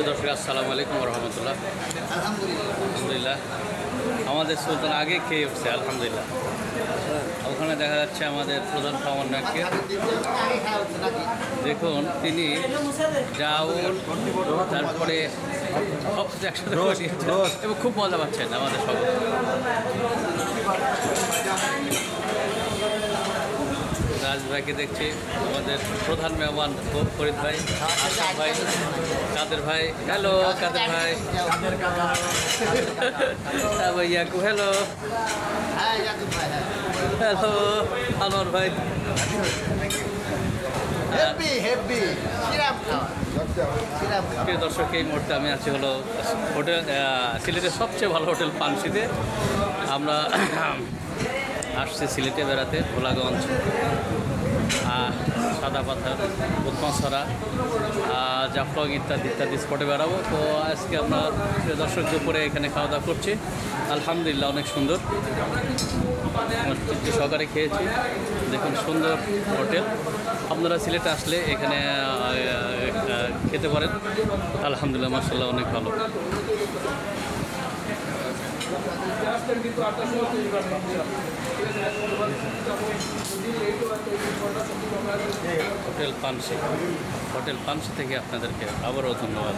দর্শক আসসালামু আলাইকুম রহমতুল্লাহ। আলহামদুলিল্লাহ আমাদের সুলতান আগে খেয়ে উঠছে আলহামদুলিল্লাহ। ওখানে দেখা যাচ্ছে আমাদের প্রধান সমন্বয়ককে, দেখুন তিনি জাউল তারপরে সব কিছু একসাথে এবং খুব মজা পাচ্ছেন আমাদের সব। রাজ ভাইকে দেখছি, আমাদের প্রধান মেহমান ফরিদ ভাই, আশরাফ ভাই, কাদের ভাই, হ্যালো কাদের ভাই, ইয়াকু হ্যালো, হ্যালো আনোয়ার ভাই। প্রিয় দর্শক, এই মুহূর্তে আমি আছি হলো হোটেল সিলেটের সবচেয়ে ভালো হোটেল পানশিতে। আমরা আসছি সিলেটে বেড়াতে, ভোলাগঞ্জ, সাদা পাথর, উৎমাছড়া, জাফলং ইত্যাদি ইত্যাদি স্পটে বেড়াবো। তো আজকে আমরা দর্শক দুপুরে এখানে খাওয়া দাওয়া করছি আলহামদুলিল্লাহ, অনেক সুন্দর সহকারে খেয়েছি। দেখুন সুন্দর হোটেল, আপনারা সিলেটে আসলে এখানে খেতে পারেন আলহামদুলিল্লাহ, মাশাআল্লাহ অনেক ভালো। হোটেল পানশি, হোটেল পানশি থেকে আপনাদেরকে আবারও ধন্যবাদ।